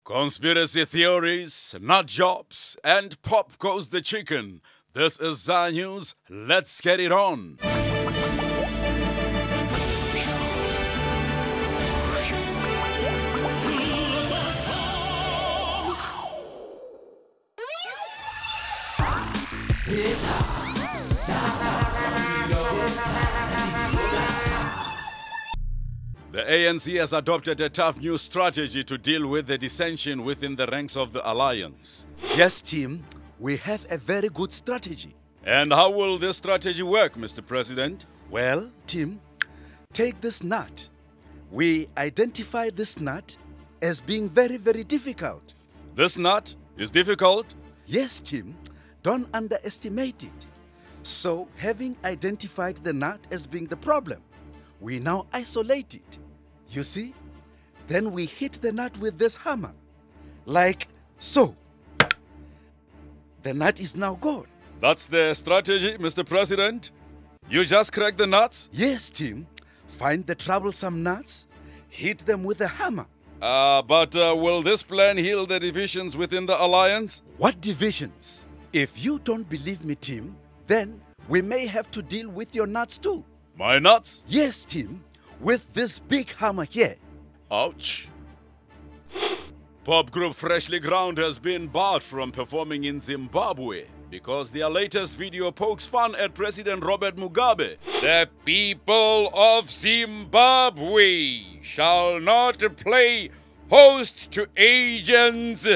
Conspiracy theories, nut jobs, and pop goes the chicken. This is ZA News. Let's get it on. The ANC has adopted a tough new strategy to deal with the dissension within the ranks of the alliance. Yes, team, we have a very good strategy. And how will this strategy work, Mr. President? Well, team, take this nut. We identify this nut as being very, very difficult. This nut is difficult? Yes, team, don't underestimate it. So, having identified the nut as being the problem, we now isolate it. You see? Then we hit the nut with this hammer. Like so. The nut is now gone. That's the strategy, Mr. President? You just crack the nuts? Yes, team. Find the troublesome nuts, hit them with a hammer. But will this plan heal the divisions within the alliance? What divisions? If you don't believe me, team, then we may have to deal with your nuts too. My nuts? Yes, team. With this big hammer here. Ouch. Pop group Freshly Ground has been barred from performing in Zimbabwe because their latest video pokes fun at President Robert Mugabe. The people of Zimbabwe shall not play host to agents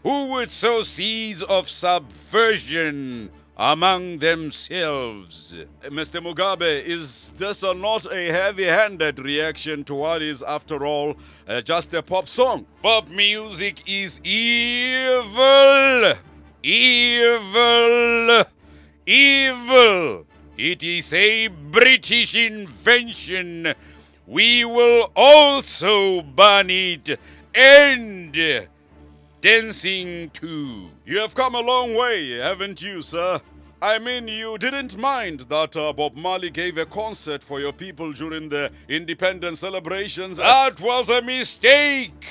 who would sow seeds of subversion among themselves. Mr. Mugabe, is this not a heavy-handed reaction to what is, after all, just a pop song? Pop music is evil! Evil! Evil! It is a British invention. We will also ban it and dancing too. You have come a long way, haven't you, sir? I mean, you didn't mind that Bob Marley gave a concert for your people during the independence celebrations. That was a mistake!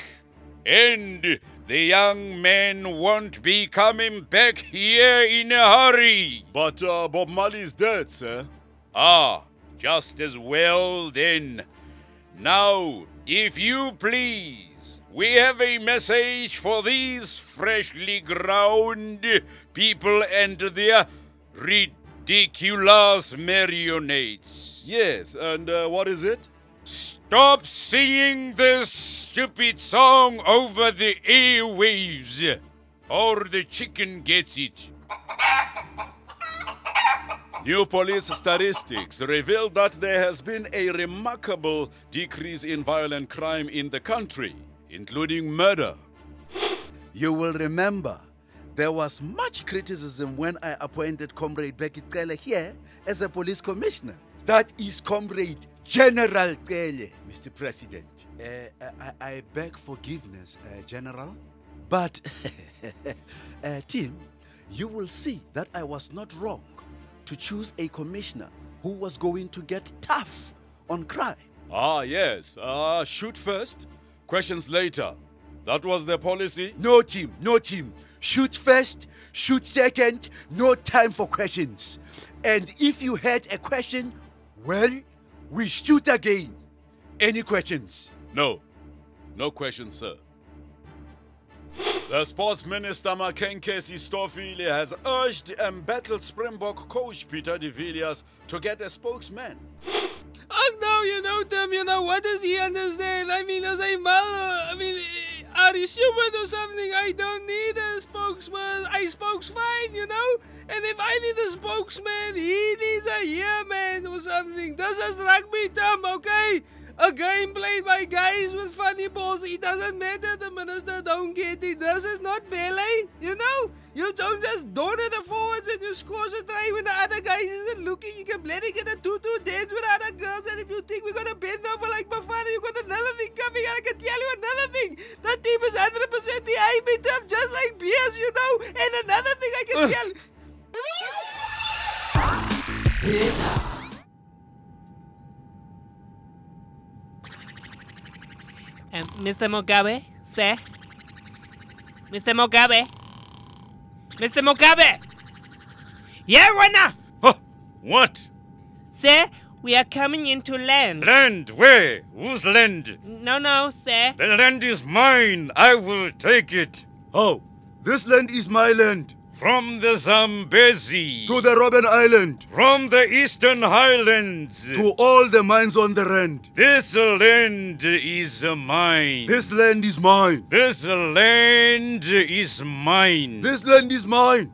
And the young man won't be coming back here in a hurry. But Bob Marley is dead, sir. Ah, just as well then. Now, if you please, we have a message for these freshly ground people and their ridiculous marionettes. Yes, and what is it? Stop singing this stupid song over the airwaves, or the chicken gets it. New police statistics reveal that there has been a remarkable decrease in violent crime in the country, including murder. You will remember, there was much criticism when I appointed Comrade Becky Cele here as a police commissioner. That is Comrade General Cele, Mr. President. I beg forgiveness, General. But, team, you will see that I was not wrong to choose a commissioner who was going to get tough on crime. Ah, yes. Shoot first, questions later. That was the policy? No, team, no, team. Shoot first, shoot second, no time for questions. And if you had a question, well, we shoot again. Any questions? No. No questions, sir. The Sports Minister Makenkesi Stofile has urged embattled Springbok coach Peter de Villiers to get a spokesman. Oh no, Tim, what does he understand? I mean, as a mother, are you stupid or something? I don't need a spokesman. I spokes fine, And if I need a spokesman, he needs a yearman or something. This is rugby, Tim, okay? A game played by guys with funny balls. It doesn't matter, the minister don't get it. This is not ballet, You don't just donate the forwards and you score a try when the other guys isn't looking. You can bloody get a 2-2 dance with other girls, and if you think we're gonna bend over like Bafana, you got another thing coming. And I can tell you another thing. That team is 100% the I beat up just like beers, And another thing I can tell. Mr. Mugabe, sir, Mr. Mugabe. Mr. Mugabe. Yeah, Wana. Huh, what? Sir, we are coming into land. Land? Where? Whose land? No, sir. The land is mine. I will take it. Oh, this land is my land. From the Zambezi. To the Robben Island. From the Eastern Highlands. To all the mines on the rand. This land is mine. This land is mine. This land is mine. This land is mine.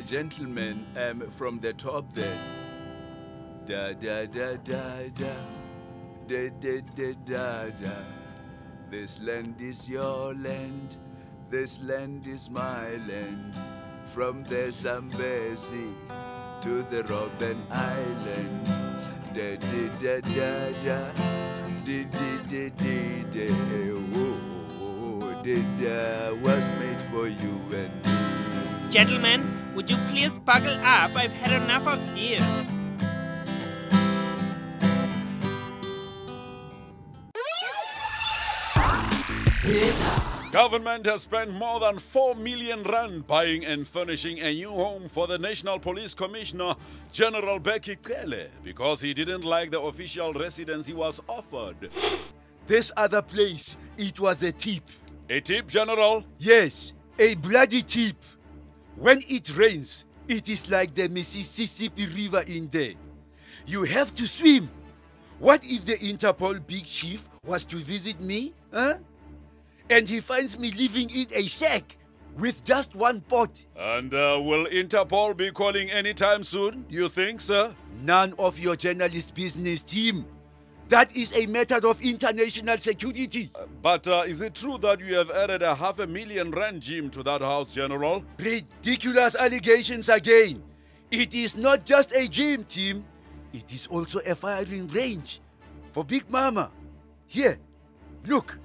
Gentlemen, from the top there. Da da da da da. Da da da da da. This land is your land. This land is my land. From the Zambezi to the Robben Island. Da da da da da. Da da da da da. Oh, da was made for you and me. Gentlemen, would you please buckle up? I've had enough of this. Government has spent more than 4 million rand buying and furnishing a new home for the National Police Commissioner, General Bheki Cele, because he didn't like the official residence he was offered. This other place, it was a tip. A tip, General? Yes, a bloody tip. When it rains, it is like the Mississippi River in there. You have to swim. What if the Interpol big chief was to visit me? Huh? And he finds me living in a shack with just one pot. And will Interpol be calling anytime soon, you think, sir? None of your journalist business, team. That is a matter of international security. But is it true that you have added a 500,000 rand gym to that house, General? Ridiculous allegations again. It is not just a gym, team. It is also a firing range for Big Mama. Here, look.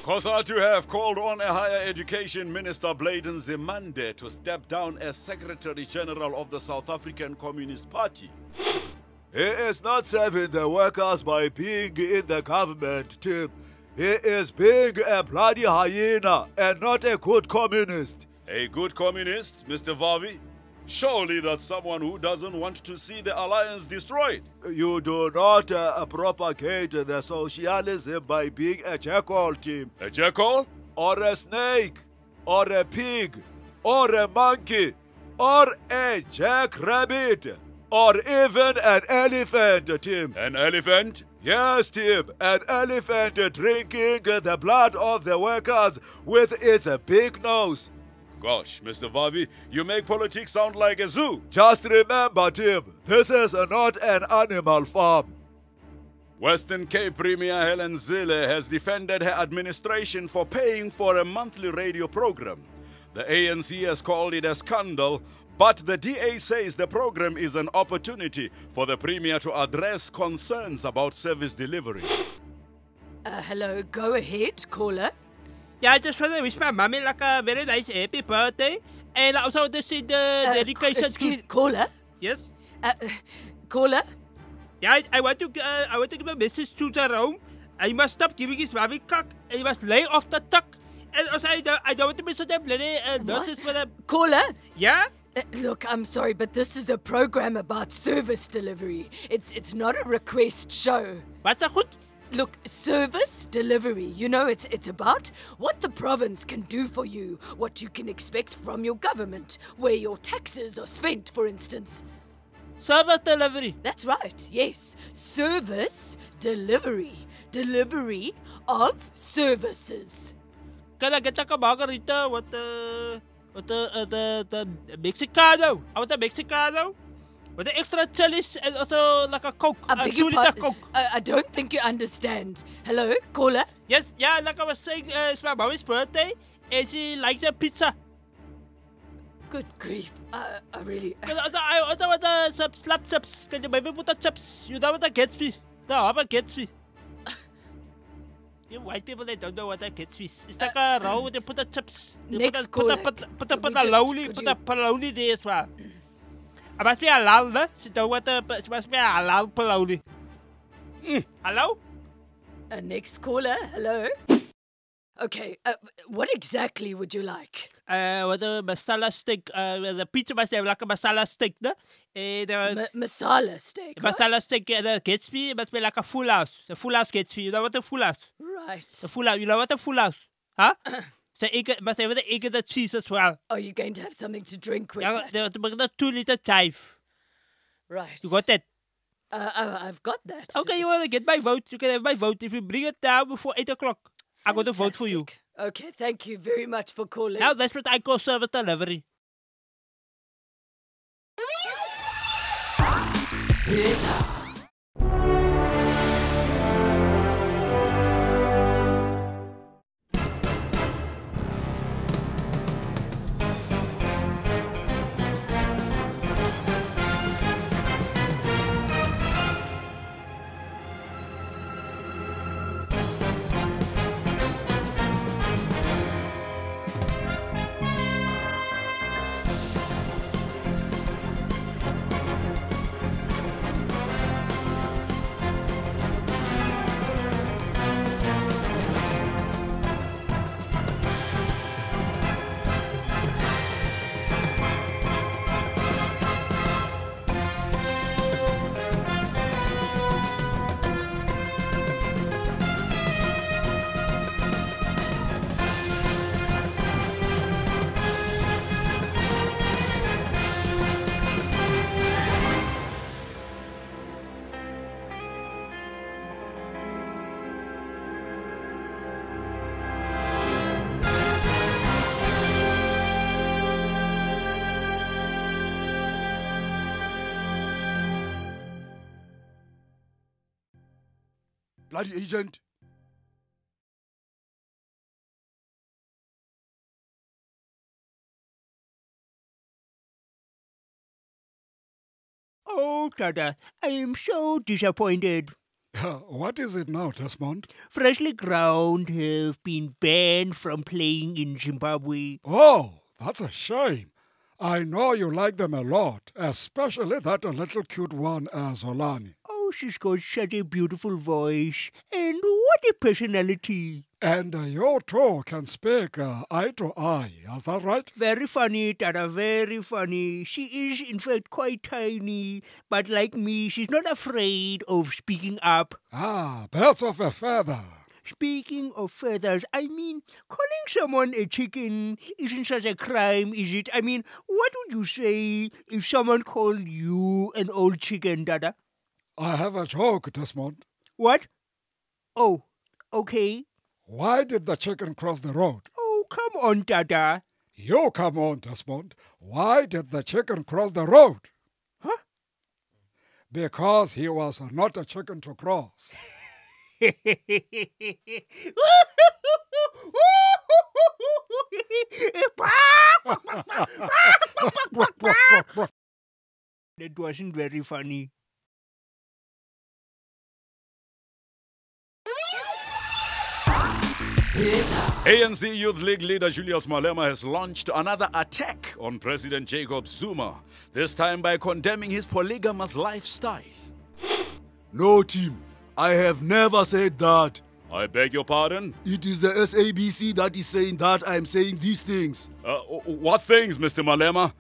COSATU have called on a higher education minister, Bladen Zimande, to step down as Secretary General of the South African Communist Party. He is not serving the workers by being in the government, Tim. He is being a bloody hyena and not a good communist. A good communist, Mr. Vavi? Surely that's someone who doesn't want to see the alliance destroyed. You do not propagate the socialism by being a jackal, Tim. A jackal? Or a snake, or a pig, or a monkey, or a jackrabbit, or even an elephant, Tim. An elephant? Yes, Tim, an elephant drinking the blood of the workers with its big nose. Gosh, Mr. Vavi, you make politics sound like a zoo. Just remember, Tim, this is not an animal farm. Western Cape Premier Helen Zille has defended her administration for paying for a monthly radio program. The ANC has called it a scandal, but the DA says the program is an opportunity for the Premier to address concerns about service delivery. Hello, go ahead, caller. Yeah, I just want to wish my mommy like a very nice happy birthday. And I also want to see the dedication excuse, caller? Yes? Caller? Yeah, I want to give a message to Jerome. He must stop giving his mommy cock. And he must lay off the tuck. And also, I don't want to be so damn bloody nonsense for them. Caller? Yeah? Look, I'm sorry, but this is a program about service delivery. It's not a request show. What's that good? Look, service delivery, you know, it's about what the province can do for you, what you can expect from your government, where your taxes are spent, for instance. Service delivery. That's right, yes. Service delivery. Delivery of services. Can I get like a margarita with the Mexicano? I want a Mexicano. With the extra chilies and also like a Coke. I beg your pardon. Coke. I don't think you understand. Hello, caller? Yes, yeah, like I was saying, it's my mommy's birthday and she likes a pizza. Good grief. I really... I also want some slap chips. Can you maybe put the chips? You know what that gets me? The Harvard gets me. You white people, they don't know what that gets me. It's like a roll where they put the chips. Next caller. Put the lowly there as well. It must be halal, no? It must be a halal polony. Hello? Next caller, hello? Okay, what exactly would you like? What a masala steak. The pizza must have like a masala steak, no? Masala steak. What? Masala steak, the Gatsby must be like a full house. A full house Gatsby. You know what a full house? Right. A full house. You know what a full house? Huh? So must have the egg and the cheese as well. Are you going to have something to drink with Yeah, that? the 2-liter chive. Right. You got that? I've got that. Okay, you want to get my vote. You can have my vote if you bring it down before 8 o'clock. I'm going to vote for you. Okay, thank you very much for calling. Now that's what I call service delivery. Bloody agent. Oh, Dada, I am so disappointed. What is it now, Desmond? Freshly ground have been banned from playing in Zimbabwe. Oh, that's a shame. I know you like them a lot, especially that little cute one, Zolani. Oh, she's got such a beautiful voice. And what a personality. And you two can speak eye to eye, is that right? Very funny, Dada, very funny. She is, in fact, quite tiny. But like me, she's not afraid of speaking up. Ah, birds of a feather. Speaking of feathers, I mean, calling someone a chicken isn't such a crime, is it? I mean, what would you say if someone called you an old chicken, Dada? I have a joke, Desmond. What? Oh, okay. Why did the chicken cross the road? Oh, come on, Dada. You come on, Desmond. Why did the chicken cross the road? Huh? Because he was not a chicken to cross. That wasn't very funny. ANC Youth League leader Julius Malema has launched another attack on President Jacob Zuma, this time by condemning his polygamous lifestyle. No, team. I have never said that. I beg your pardon? It is the SABC that is saying that I am saying these things. What things, Mr. Malema?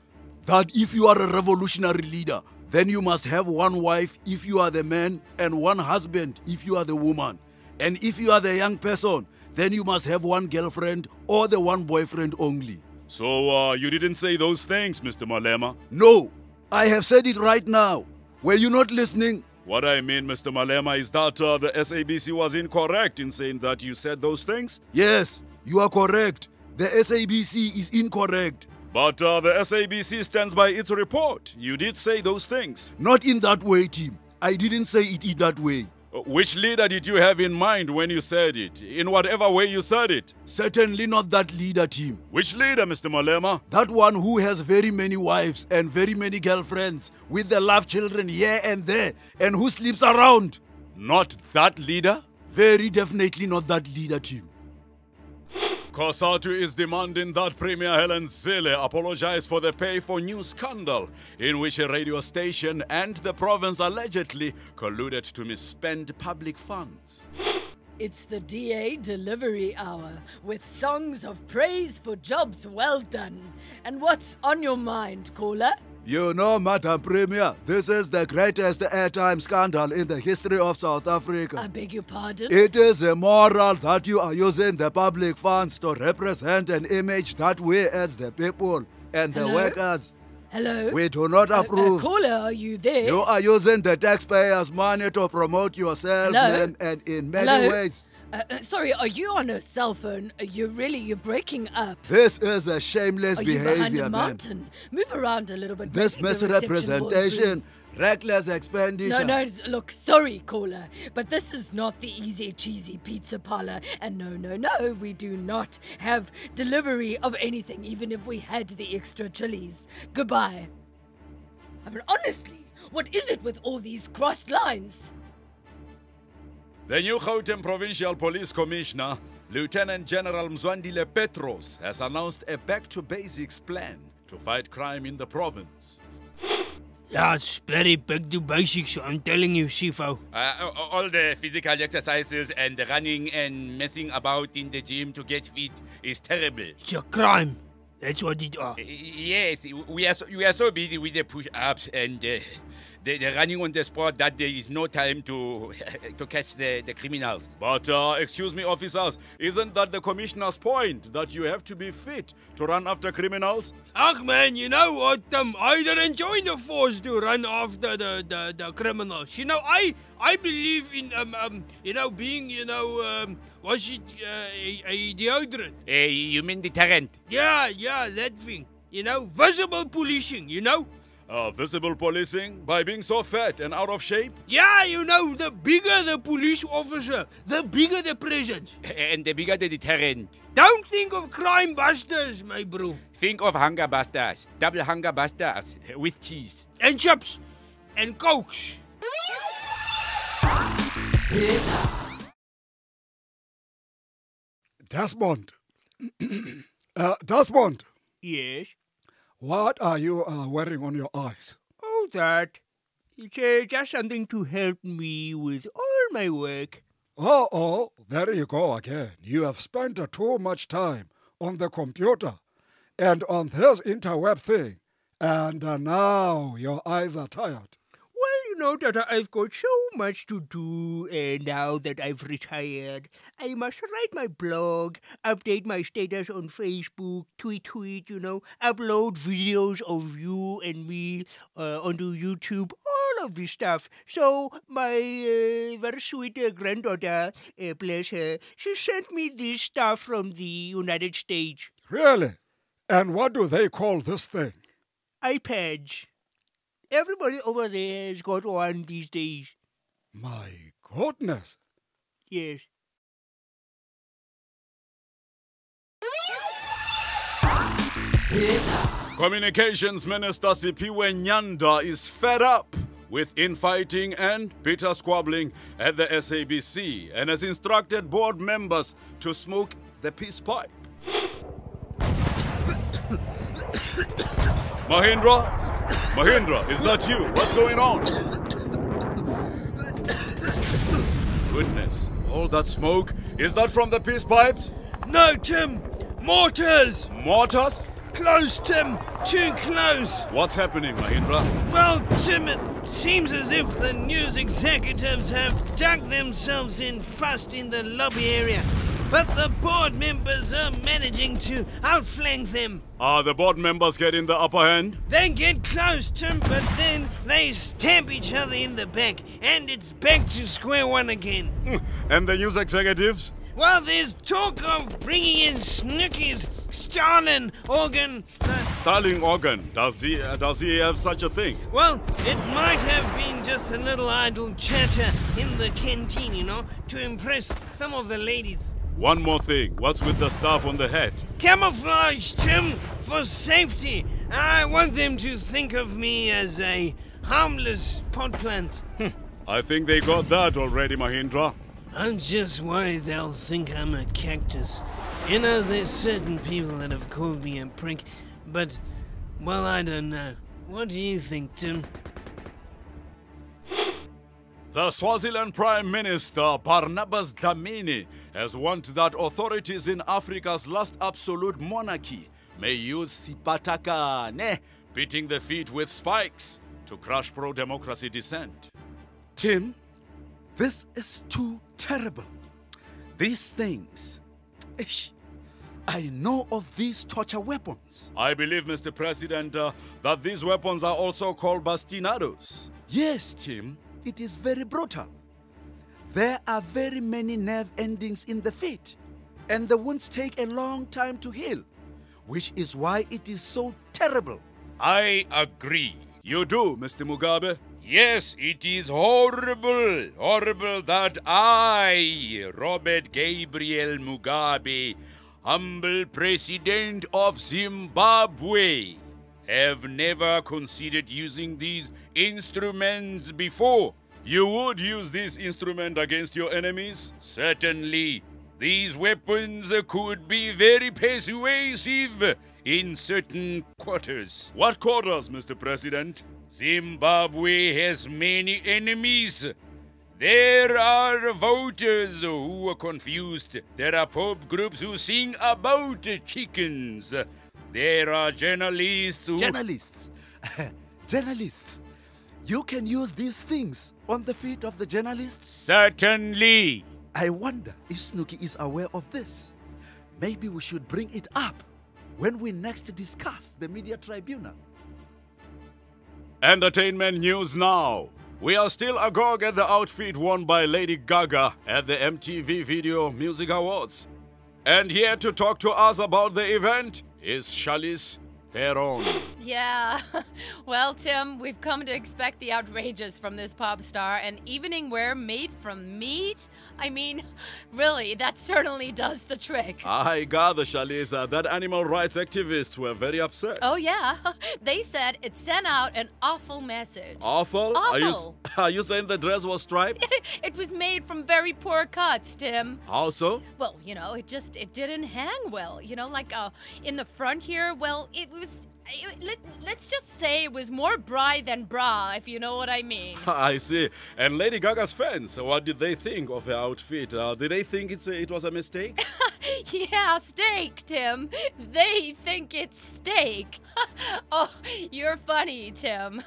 That if you are a revolutionary leader, then you must have one wife if you are the man and one husband if you are the woman. And if you are the young person, then you must have one girlfriend or the one boyfriend only. So, you didn't say those things, Mr. Malema? No, I have said it right now. Were you not listening? What I mean, Mr. Malema, is that the SABC was incorrect in saying that you said those things? Yes, you are correct. The SABC is incorrect. But the SABC stands by its report. You did say those things. Not in that way, team. I didn't say it in that way. Which leader did you have in mind when you said it? In whatever way you said it? Certainly not that leader, team. Which leader, Mr. Malema? That one who has very many wives and very many girlfriends with their love children here and there and who sleeps around. Not that leader? Very definitely not that leader, team. COSATU is demanding that Premier Helen Zille apologize for the pay for news scandal in which a radio station and the province allegedly colluded to misspend public funds. It's the DA delivery hour with songs of praise for jobs well done. And what's on your mind, caller? You know, Madam Premier, this is the greatest airtime scandal in the history of South Africa. I beg your pardon? It is immoral that you are using the public funds to represent an image that we as the people and the Hello? workers, Hello? we do not approve. Caller, are you there? You are using the taxpayers' money to promote yourself Hello? and in many Hello? ways. Sorry, are you on a cell phone? You're breaking up. This is a shameless Are you behind behavior, a man. mountain? Move around a little bit. This Maybe the reception will misrepresentation, improve. reckless expenditure. No, look, sorry, caller, but this is not the easy cheesy pizza parlor. And no, we do not have delivery of anything, even if we had the extra chilies. Goodbye. I mean, honestly, what is it with all these crossed lines? The new Gauteng Provincial Police Commissioner, Lieutenant General Mzwandile Petros, has announced a back-to-basics plan to fight crime in the province. Yeah, it's very back to basics, I'm telling you, Sifo. All the physical exercises and the running and messing about in the gym to get fit is terrible. It's a crime. That's what it is. Yes, we are so busy with the push-ups and the running on the spot that there is no time to catch the criminals. But excuse me, officers, isn't that the commissioner's point, that you have to be fit to run after criminals? Ach man, you know what? I didn't join the force to run after the criminals. You know, I believe in being was it a deodorant? You mean deterrent? Yeah, that thing. You know, visible policing. You know. Visible policing by being so fat and out of shape? Yeah, you know, the bigger the police officer, the bigger the presence. And the bigger the deterrent. Don't think of crime busters, my bro. Think of hunger busters, double hunger busters with cheese. And chips. And cokes. Desmond. Desmond, Yes. what are you wearing on your eyes? Oh, that. It's just something to help me with all my work. Oh, there you go again. You have spent too much time on the computer and on this interweb thing, and now your eyes are tired. Well, you know that I've got so much to do, and now that I've retired, I must write my blog, update my status on Facebook, tweet, upload videos of you and me onto YouTube, all of this stuff. So my very sweet granddaughter, bless her, she sent me this stuff from the United States. Really? And what do they call this thing? iPads. Everybody over there has got one these days. My goodness. Yes. Communications Minister Siphiwe Nyanda is fed up with infighting and bitter squabbling at the SABC and has instructed board members to smoke the peace pipe. Mahendra, is that you? What's going on? Goodness, all that smoke, is that from the peace pipes? No, Tim! Mortars! Mortars? Close, Tim! Too close! What's happening, Mahendra? Well, Tim, it seems as if the news executives have dug themselves in fast in the lobby area. But the board members are managing to outflank them. Are the board members getting the upper hand? They get close, Tim, but then they stamp each other in the back, and it's back to square one again. And the news executives? Well, there's talk of bringing in Snooky's Stalin organ. Stalin organ. Does he have such a thing? Well, it might have been just a little idle chatter in the canteen, to impress some of the ladies. One more thing. What's with the stuff on the hat? Camouflage, Tim, for safety. I want them to think of me as a harmless pot plant. I think they got that already, Mahendra. I'm just worried they'll think I'm a cactus. There's certain people that have called me a prick, but, well, I don't know. What do you think, Tim? The Swaziland Prime Minister Barnabas Dlamini has warned that authorities in Africa's last absolute monarchy may use sipatakane, beating the feet with spikes, to crush pro-democracy dissent. Tim, this is too terrible. These things. Ish, I know of these torture weapons. I believe, Mr. President, that these weapons are also called bastinados. Yes, Tim, it is very brutal. There are very many nerve endings in the feet, and the wounds take a long time to heal, which is why it is so terrible. I agree. You do, Mr. Mugabe? Yes, it is horrible, horrible that I, Robert Gabriel Mugabe, humble president of Zimbabwe, have never considered using these instruments before. You would use this instrument against your enemies? Certainly, these weapons could be very persuasive in certain quarters. What quarters, Mr. President? Zimbabwe has many enemies. There are voters who are confused. There are pop groups who sing about chickens. There are journalists who... Journalists. Journalists. You can use these things on the feet of the journalists? Certainly. I wonder if Snooky is aware of this. Maybe we should bring it up when we next discuss the media tribunal. Entertainment news now. We are still agog at the outfit worn by Lady Gaga at the MTV Video Music Awards. And here to talk to us about the event is Charlize Theron. Yeah, well, Tim, we've come to expect the outrageous from this pop star. An evening wear made from meat? I mean, really, that certainly does the trick. I gather, Charlize, that animal rights activists were very upset. Oh, yeah. They said it sent out an awful message. Awful? Awful. Are you saying the dress was striped? It was made from very poor cuts, Tim. How so? Well, you know, it didn't hang well. You know, like in the front here, well, it was... Let's just say it was more bra than bra, if you know what I mean. I see. And Lady Gaga's fans, what did they think of her outfit? Did they think it was a mistake? Yeah, steak, Tim. They think it's steak. Oh, you're funny, Tim.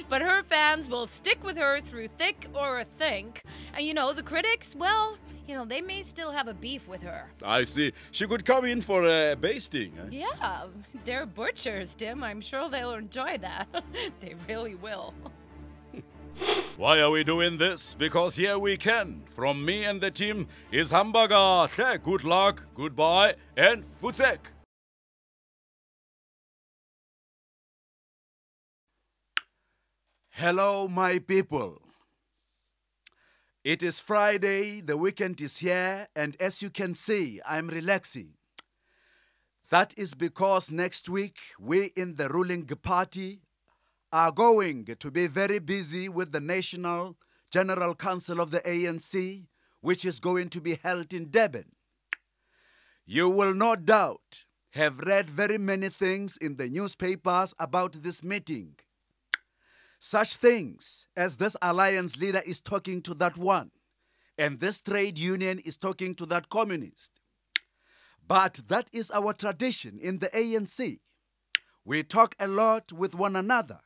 But her fans will stick with her through thick or think. And you know, the critics, well, you know, they may still have a beef with her. I see. She could come in for a basting. Eh? Yeah, they're butchers, Tim. I'm sure they'll enjoy that. They really will. Why are we doing this? Because here we can. From me and the team is hamburger. Good luck, goodbye, and futsek. Hello, my people. It is Friday, the weekend is here, and as you can see, I'm relaxing. That is because next week, we in the ruling party are going to be very busy with the National General Council of the ANC, which is going to be held in Durban. You will no doubt have read very many things in the newspapers about this meeting. Such things as this alliance leader is talking to that one, and this trade union is talking to that communist. But that is our tradition in the ANC. We talk a lot with one another.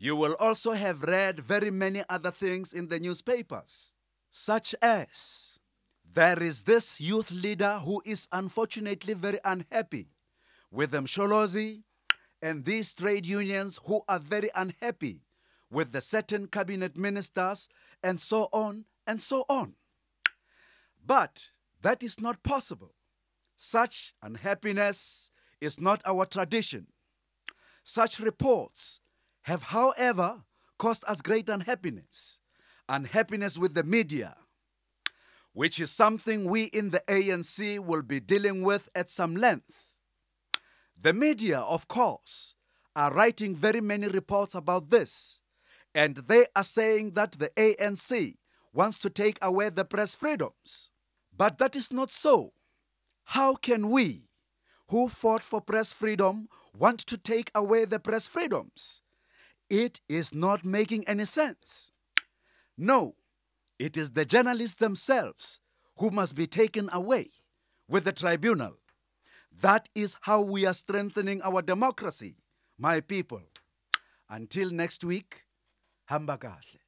You will also have read very many other things in the newspapers, such as there is this youth leader who is unfortunately very unhappy with Msholozi, and these trade unions who are very unhappy with the certain cabinet ministers, and so on and so on. But that is not possible. Such unhappiness is not our tradition. Such reports have, however, caused us great unhappiness. Unhappiness with the media, which is something we in the ANC will be dealing with at some length. The media, of course, are writing very many reports about this, and they are saying that the ANC wants to take away the press freedoms. But that is not so. How can we, who fought for press freedom, want to take away the press freedoms? It is not making any sense. No, it is the journalists themselves who must be taken away with the tribunal. That is how we are strengthening our democracy, my people. Until next week, hamba kahle.